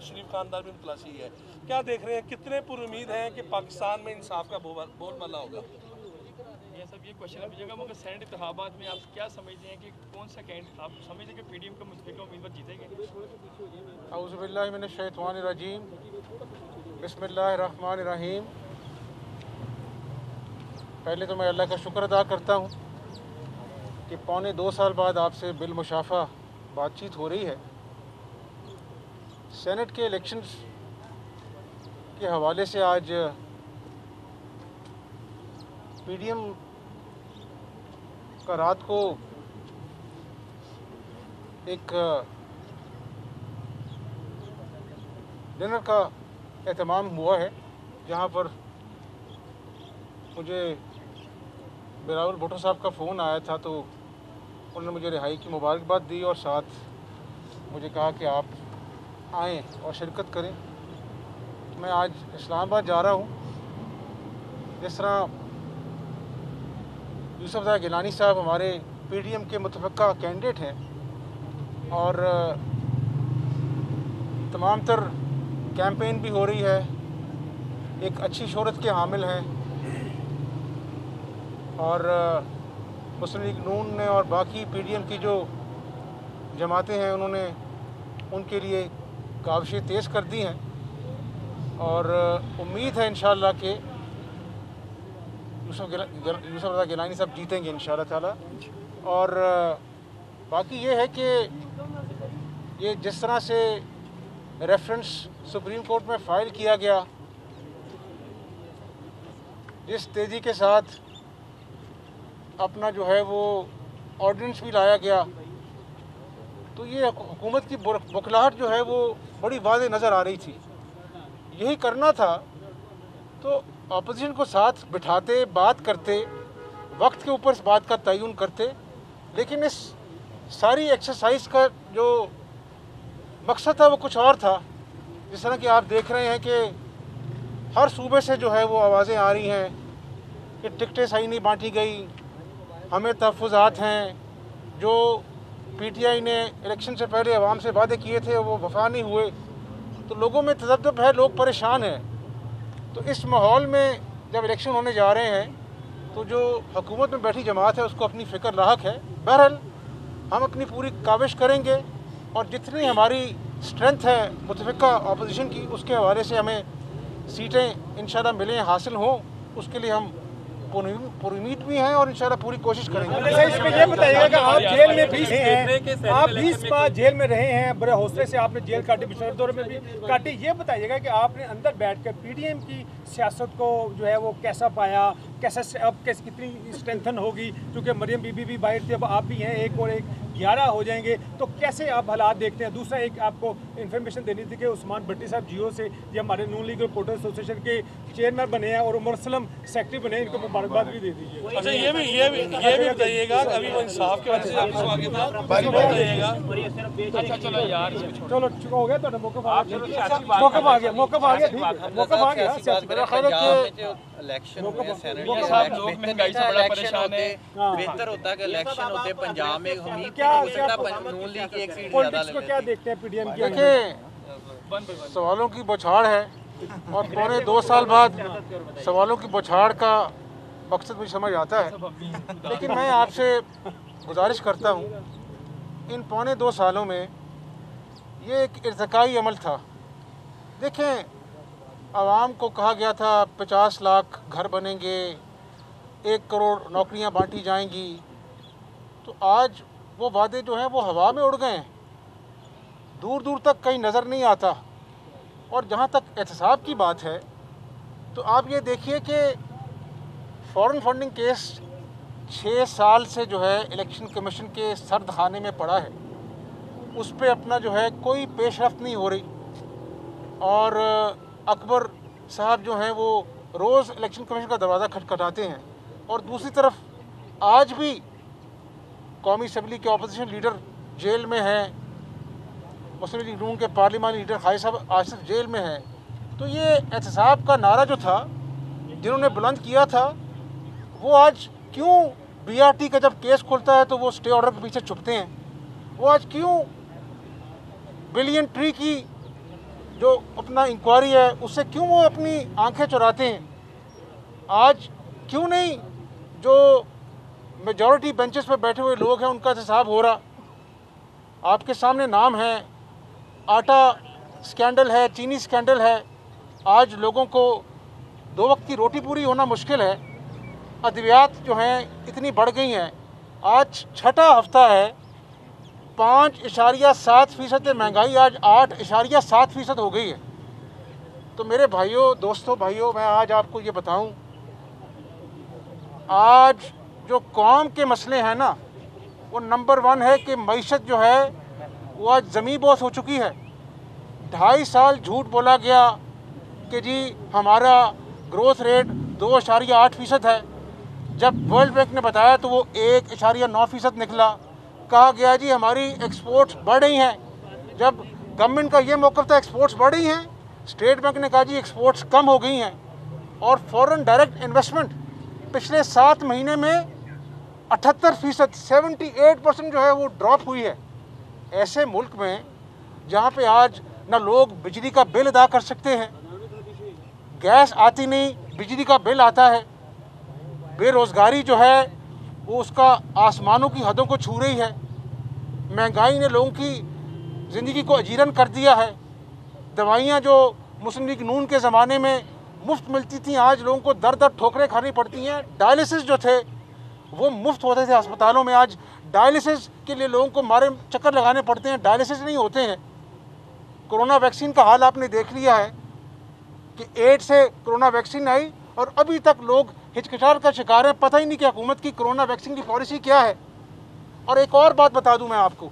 शरीफ खानदार भी मुतलाशी है। क्या देख रहे हैं, कितने पुरुमीद हैं कि पाकिस्तान में इंसाफ का बोलबाला होगा? ये सब ये क्वेश्चन है जगह, मगर सेनेट इंतखाबात में आप क्या समझते हैं कि कौन सा कैंडिडेट आप समझते हैं कि पीडीएम का मुस्तकिल उम्मीदवार जीतेंगे? औज़ुबिल्लाहि मिनश्शैतानिर्रजीम, बिस्मिल्लाहिर्रहमानिर्रहीम। पहले तो मैं अल्लाह का शुक्र अदा करता हूँ कि पौने 2 साल बाद आपसे बिलमुशाफा बातचीत हो रही है। सेनेट के इलेक्शंस के हवाले से आज पीडीएम का रात को एक डिनर का एहतमाम हुआ है, जहाँ पर मुझे बिलावल भुट्टो साहब का फ़ोन आया था, तो उन्होंने मुझे रिहाई की मुबारकबाद दी और साथ मुझे कहा कि आप आएँ और शिरकत करें। मैं आज इस्लामाबाद जा रहा हूँ। जिस तरह यूसुफ गिलानी साहब हमारे पीडीएम के मुतफ़क्का कैंडिडेट हैं और तमाम तर कैंपेन भी हो रही है, एक अच्छी शोहरत के हामिल हैं और मुस्लिम लीग नून ने और बाकी पीडीएम की जो जमातें हैं उन्होंने उनके लिए काविशें तेज़ कर दी हैं और उम्मीद है इंशाअल्लाह कि यूसुफ रज़ा गिलानी साहब जीतेंगे इंशाअल्लाह ताला। और बाकी ये है कि ये जिस तरह से रेफरेंस सुप्रीम कोर्ट में फ़ाइल किया गया, जिस तेज़ी के साथ अपना जो है वो ऑर्डिनेंस भी लाया गया, तो ये हुकूमत की बुखलाहट जो है वो बड़ी वाज़ेह नज़र आ रही थी। यही करना था तो अपोजिशन को साथ बिठाते, बात करते, वक्त के ऊपर इस बात का तयन करते, लेकिन इस सारी एक्सरसाइज का जो मकसद था वो कुछ और था। जिस तरह कि आप देख रहे हैं कि हर सूबे से जो है वो आवाज़ें आ रही हैं कि टिकटें सही नहीं बांटी गई, हमें तहफ़्फ़ुज़ात हैं, जो पीटीआई ने इलेक्शन से पहले अवाम से वादे किए थे वो वफा नहीं हुए, तो लोगों में तज़ब्ज़ुब है, लोग परेशान हैं। तो इस माहौल में जब इलेक्शन होने जा रहे हैं तो जो हुकूमत में बैठी जमात है उसको अपनी फ़िक्र लाहक है। बहरहाल हम अपनी पूरी काविश करेंगे और जितनी हमारी स्ट्रेंथ है मुतफ़िका अपोजिशन की, उसके हवाले से हमें सीटें इंशाल्लाह मिलें, हासिल हों, उसके लिए हम पुरुमीद भी हैं और इंशाल्लाह पूरी कोशिश करेंगे। इसमें ये बताइएगा कि आप जेल में भी हैं, आप 20 माह जेल में रहे हैं, बड़े हौसले से आपने जेल काटी, मुशर्रफ दौर में भी काटी। ये बताइएगा कि आपने अंदर बैठकर पीडीएम की सियासत को जो है वो कैसा पाया, कैसे अब कैसे कितनी स्ट्रेंथन होगी, क्योंकि मरियम बीबी भी बाहर थी, अब आप भी हैं, एक और एक 11 हो जाएंगे, तो कैसे आप हालात देखते हैं? दूसरा एक आपको इन्फॉर्मेशन देनी थी कि उस्मान भट्टी साहब जियो से ये हमारे नून लीग रिपोर्टर एसोसिएशन के चेयरमैन बने हैं और उमर सलम सेक्रेटरी बने हैं, इनको मुबारकबाद भी दे दीजिए। अच्छा, ये भी बताइएगा, अभी वो इंसाफ के वजह से आपको आगे था, बताइएगा। चलो यार, चलो चुका हो गया, तो मौका आ गया, मेरा ख्याल है कि इलेक्शन हो गया, सेनेट लोग महंगाई से बड़ा परेशान है। बेहतर होता है कि इलेक्शन होते पंजाब में उम्मीद क्या हो सकता है नून लीग की एक सीट ज्यादा पॉलिटिक्स को क्या देखते हैं पीडीएम की? देखिए, सवालों की बौछार है और पौने 2 साल बाद सवालों की बौछार का मकसद मुझे समझ आता है, लेकिन मैं आपसे गुजारिश करता हूँ, इन पौने 2 सालों में ये एक इर्तिकाई अमल था। देखें, आवाम को कहा गया था 50 लाख घर बनेंगे, 1 करोड़ नौकरियां बांटी जाएंगी, तो आज वो वादे जो हैं वो हवा में उड़ गए हैं, दूर दूर तक कहीं नज़र नहीं आता। और जहाँ तक एहतसाब की बात है, तो आप ये देखिए कि फॉरेन फंडिंग केस 6 साल से जो है इलेक्शन कमीशन के सर्द खाने में पड़ा है, उस पर अपना जो है कोई पेशरफ्त नहीं हो रही। और अकबर साहब जो हैं वो रोज़ इलेक्शन कमीशन का दरवाज़ा खटखटाते हैं, और दूसरी तरफ आज भी कौमी असम्बली के अपोजिशन लीडर जेल में हैं, मुस्लिम लीग नून के पार्लिमानी लीडर खालिद साहब आसिफ जेल में हैं। तो ये एहतसाब का नारा जो था जिन्होंने बुलंद किया था, वो आज क्यों बीआरटी का जब केस खुलता है तो वो स्टे ऑर्डर के पीछे छुपते हैं? वो आज क्यों बिलियन ट्री की जो अपना इंक्वायरी है उससे क्यों वो अपनी आंखें चुराते हैं? आज क्यों नहीं जो मेजॉरिटी बेंचेस पर बैठे हुए लोग हैं उनका हिसाब हो रहा? आपके सामने नाम है, आटा स्कैंडल है, चीनी स्कैंडल है। आज लोगों को 2 वक्त की रोटी पूरी होना मुश्किल है। अद्वियात जो हैं इतनी बढ़ गई हैं। आज छठा हफ्ता है, 5.7% महंगाई आज 8.7% हो गई है। तो मेरे भाइयों, दोस्तों, भाइयों, मैं आज आपको ये बताऊं, आज जो कौम के मसले हैं ना, वो नंबर 1 है कि मईशत जो है वो आज ज़मीन बोस हो चुकी है। 2.5 साल झूठ बोला गया कि जी हमारा ग्रोथ रेट 2.8% है। जब वर्ल्ड बैंक ने बताया तो वो 1.9% निकला। कहा गया जी हमारी एक्सपोर्ट्स बढ़ रही हैं। जब गवर्नमेंट का ये मौक़िफ़ था एक्सपोर्ट्स बढ़ रही हैं, स्टेट बैंक ने कहा जी एक्सपोर्ट्स कम हो गई हैं। और फॉरेन डायरेक्ट इन्वेस्टमेंट पिछले 7 महीने में 78%, 78% जो है वो ड्रॉप हुई है। ऐसे मुल्क में जहाँ पे आज ना लोग बिजली का बिल अदा कर सकते हैं, गैस आती नहीं, बिजली का बिल आता है, बेरोज़गारी जो है वो उसका आसमानों की हदों को छू रही है, महंगाई ने लोगों की ज़िंदगी को अजीरन कर दिया है। दवाइयाँ जो मुस्लिम लीग नून के ज़माने में मुफ्त मिलती थी, आज लोगों को दर दर ठोकरें खानी पड़ती हैं। डायलिसिस जो थे वो मुफ्त होते थे अस्पतालों में, आज डायलिसिस के लिए लोगों को मारे चक्कर लगाने पड़ते हैं, डायलिसिस नहीं होते हैं। कोरोना वैक्सीन का हाल आपने देख लिया है कि एड से कोरोना वैक्सीन आई और अभी तक लोग हिचकिचाहट का शिकार हैं। पता ही नहीं कि हुकूमत की कोरोना वैक्सीन की पॉलिसी क्या है। और एक और बात बता दूं मैं आपको,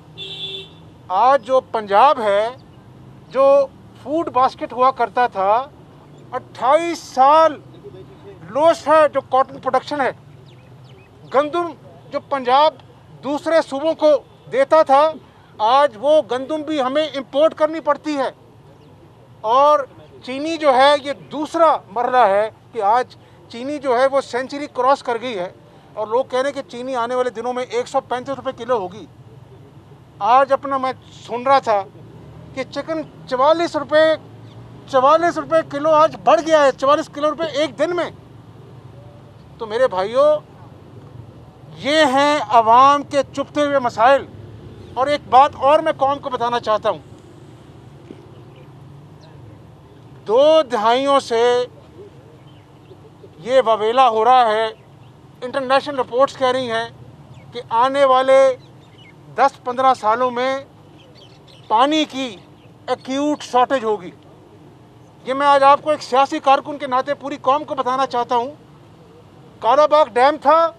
आज जो पंजाब है, जो फूड बास्केट हुआ करता था, 28 साल लोस्ट है जो कॉटन प्रोडक्शन है। गंदम जो पंजाब दूसरे सूबों को देता था, आज वो गंदम भी हमें इंपोर्ट करनी पड़ती है। और चीनी जो है ये दूसरा मरला है कि आज चीनी जो है वो सेंचुरी क्रॉस कर गई है और लोग कह रहे हैं कि चीनी आने वाले दिनों में 135 रुपये किलो होगी। आज अपना मैं सुन रहा था कि चिकन 44 रुपये किलो आज बढ़ गया है, 44 किलो रुपये एक दिन में। तो मेरे भाइयों, ये हैं अवाम के चुपते हुए मसाइल। और एक बात और मैं कौम को बताना चाहता हूँ, 2 दहाइयों से ये ववेला हो रहा है। इंटरनेशनल रिपोर्ट्स कह रही हैं कि आने वाले 10-15 सालों में पानी की एक्यूट शॉर्टेज होगी। ये मैं आज आपको एक सियासी कारकुन के नाते पूरी कौम को बताना चाहता हूँ। कालाबाग डैम था,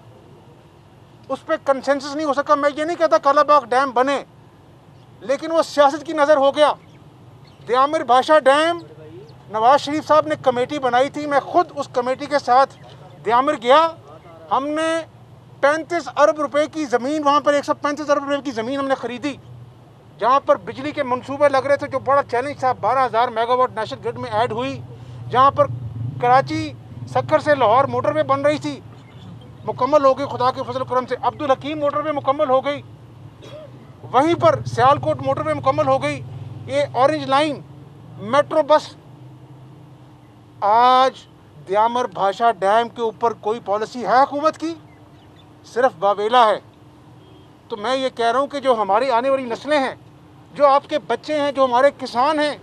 उस पर कंसेंसस नहीं हो सका। मैं ये नहीं कहता कालाबाग डैम बने, लेकिन वो सियासत की नज़र हो गया। दयामिर भाषा डैम, नवाज शरीफ साहब ने कमेटी बनाई थी, मैं खुद उस कमेटी के साथ दयामिर गया। हमने 35 अरब रुपए की ज़मीन, वहाँ पर 135 अरब रुपए की ज़मीन हमने ख़रीदी, जहाँ पर बिजली के मंसूबे लग रहे थे, जो बड़ा चैलेंज था। 12,000 मेगावाट नेशनल ग्रिड में ऐड हुई, जहाँ पर कराची सक्कर से लाहौर मोटरवे बन रही थी, मुकम्मल हो गई खुदा के फजल करम से। अब्दुल हकीम मोटरवे मुकम्मल हो गई, वहीं पर सियालकोट मोटरवे मुकम्मल हो गई। ये ऑरेंज लाइन मेट्रो बस। आज दयामिर भाषा डैम के ऊपर कोई पॉलिसी है हुकूमत की? सिर्फ वावेला है। तो मैं ये कह रहा हूँ कि जो हमारी आने वाली नस्लें हैं, जो आपके बच्चे हैं, जो हमारे किसान हैं,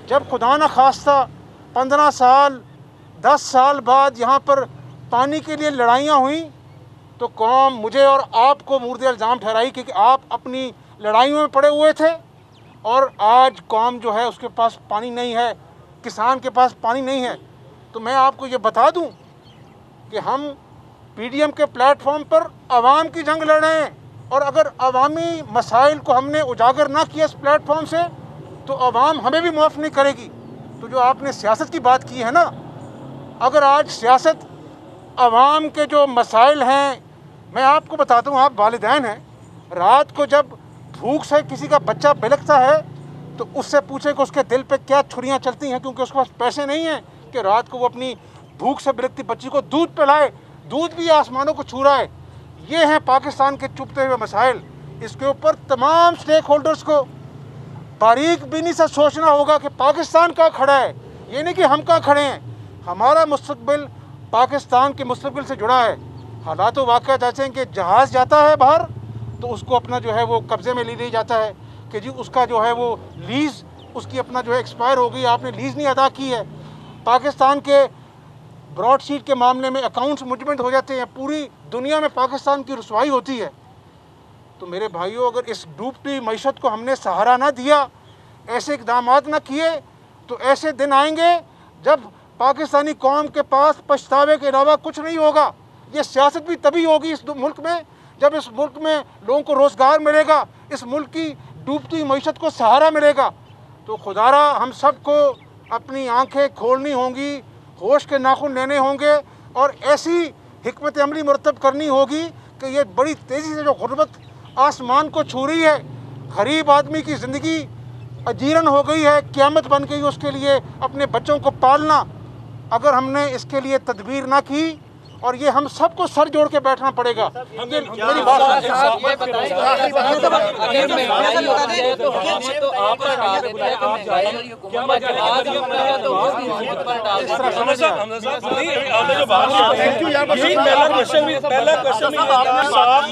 जब खुदा न खास्ता 15 साल 10 साल बाद यहाँ पर पानी के लिए लड़ाइयाँ हुई, तो कौम मुझे और आपको मुर्दे इल्ज़ाम ठहराई कि आप अपनी लड़ाइयों में पड़े हुए थे। और आज कौम जो है उसके पास पानी नहीं है, किसान के पास पानी नहीं है। तो मैं आपको ये बता दूं कि हम पीडीएम के प्लेटफॉर्म पर आवाम की जंग लड़ रहे हैं, और अगर अवामी मसाइल को हमने उजागर ना किया इस प्लेटफॉर्म से, तो आवाम हमें भी माफ़ नहीं करेगी। तो जो आपने सियासत की बात की है ना, अगर आज सियासत आवाम के जो मसाइल हैं, मैं आपको बताता हूँ, आप वालिदैन हैं, रात को जब भूख से किसी का बच्चा बिलखता है तो उससे पूछे कि उसके दिल पे क्या छुरियाँ चलती हैं, क्योंकि उसके पास पैसे नहीं हैं कि रात को वो अपनी भूख से बिलखती बच्ची को दूध पिलाए। दूध भी आसमानों को छू रहा है। ये हैं पाकिस्तान के चुपते हुए मसाइल। इसके ऊपर तमाम स्टेक होल्डर्स को बारीक बीनी से सोचना होगा कि पाकिस्तान कहाँ खड़ा है, ये नहीं कि हम कहाँ खड़े हैं। हमारा मुस्तकबिल पाकिस्तान के मुस्तकबिल से जुड़ा है। हालात वाक़यात ऐसे हैं कि जहाज़ जाता है बाहर तो उसको अपना जो है वो कब्ज़े में ले लिया जाता है कि जी उसका जो है वो लीज़ उसकी अपना जो है एक्सपायर हो गई, आपने लीज़ नहीं अदा की है। पाकिस्तान के ब्रॉडशीट के मामले में अकाउंट्स मुजमेंट हो जाते हैं, पूरी दुनिया में पाकिस्तान की रुसवाई होती है। तो मेरे भाइयों, अगर इस डूबती मईशत को हमने सहारा ना दिया, ऐसे इक़दाम ना किए, तो ऐसे दिन आएंगे जब पाकिस्तानी कौम के पास पछतावे के अलावा कुछ नहीं होगा। ये सियासत भी तभी होगी इस मुल्क में जब इस मुल्क में लोगों को रोज़गार मिलेगा, इस मुल्क की डूबती मईशत को सहारा मिलेगा। तो खुदारा हम सबको अपनी आंखें खोलनी होंगी, होश के नाखून लेने होंगे और ऐसी हिकमत अमली मुरतब करनी होगी कि ये बड़ी तेज़ी से जो गुर्बत आसमान को छू रही है, गरीब आदमी की ज़िंदगी अजीरन हो गई है, क़यामत बन गई उसके लिए अपने बच्चों को पालना। अगर हमने इसके लिए तदबीर ना की और ये हम सबको सर जोड़ के बैठना पड़ेगा। मेरी बात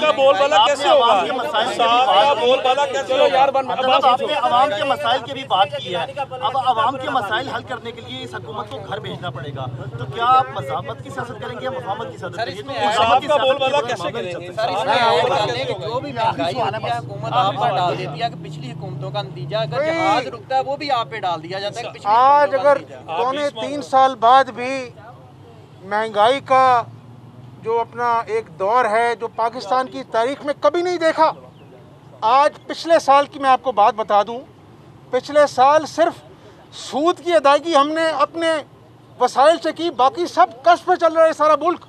का बोलबाला कैसे होगा, का बोलबाला कैसे होगा यार। आपने अवाम के मसाइल की भी बात की है, अब अवाम के मसाइल हल करने के लिए इस हुकूमत को घर भेजना पड़ेगा, तो क्या आप मज़ामत की सियासत करेंगे या मुफाहमत की सियासत करेंगे? आपका बोलबाला कैसे करेंगे? जो भी महंगाई होती है हुकूमत आप पर डाल देती है कि पिछली हुकूमतों का नतीजा अगर जहाज रुकता है वो भी आप पे डाल दिया जाता है। आज अगर पौने 3 साल बाद भी महंगाई का जो अपना एक दौर है जो पाकिस्तान की तारीख में कभी नहीं देखा। आज पिछले साल की मैं आपको बात बता दूं, पिछले साल सिर्फ सूद की अदायगी हमने अपने वसाइल से की, बाकी सब कर्ज पे चल रहा है सारा मुल्क।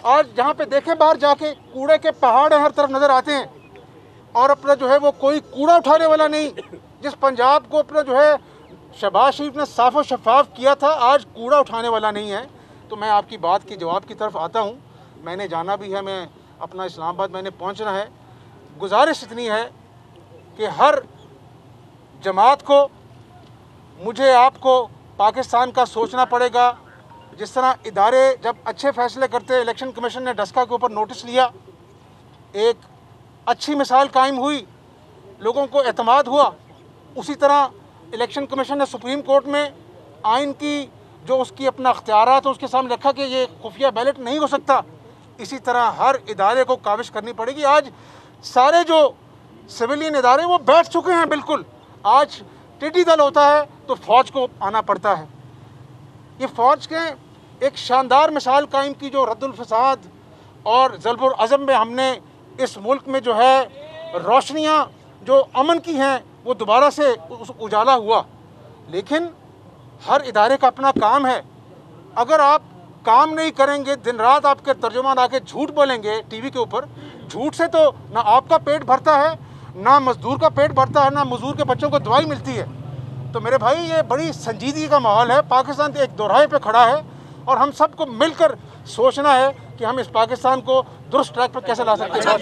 आज जहाँ पे देखें बाहर जाके कूड़े के पहाड़ हर तरफ नज़र आते हैं और अपना जो है वो कोई कूड़ा उठाने वाला नहीं। जिस पंजाब को अपना जो है शहबाज शरीफ ने साफ और शफाफ किया था, आज कूड़ा उठाने वाला नहीं है। तो मैं आपकी बात की जवाब की तरफ आता हूँ। मैंने जाना भी है, मैं अपना इस्लामाबाद मैंने पहुँचना है। गुजारिश इतनी है कि हर जमात को, मुझे आपको पाकिस्तान का सोचना पड़ेगा। जिस तरह इदारे जब अच्छे फैसले करते, इलेक्शन कमीशन ने डस्का के ऊपर नोटिस लिया, एक अच्छी मिसाल कायम हुई, लोगों को एतमाद हुआ। उसी तरह इलेक्शन कमीशन ने सुप्रीम कोर्ट में आइन की जो उसकी अपना अख्तियारात है उसके सामने रखा कि ये खुफिया बैलेट नहीं हो सकता। इसी तरह हर इदारे को काविश करनी पड़ेगी। आज सारे जो सिविलियन इदारे वो बैठ चुके हैं बिल्कुल। आज टिड्डी दल होता है तो फ़ौज को आना पड़ता है। ये फ़ौज के एक शानदार मिसाल कायम की जो रद्दुल फसाद और ज़ल्बुल अज़म में हमने इस मुल्क में जो है रोशनियाँ जो अमन की हैं वो दोबारा से उजाला हुआ। लेकिन हर इदारे का अपना काम है। अगर आप काम नहीं करेंगे, दिन रात आपके तर्जुमान आके झूठ बोलेंगे टीवी के ऊपर, झूठ से तो ना आपका पेट भरता है, ना मज़दूर का पेट भरता है, ना मज़दूर के बच्चों को दवाई मिलती है। तो मेरे भाई ये बड़ी संजीदगी का माहौल है। पाकिस्तान एक दोराहे पे खड़ा है और हम सबको मिलकर सोचना है कि हम इस पाकिस्तान को दुरुस्त ट्रैक पर कैसे ला सकते हैं।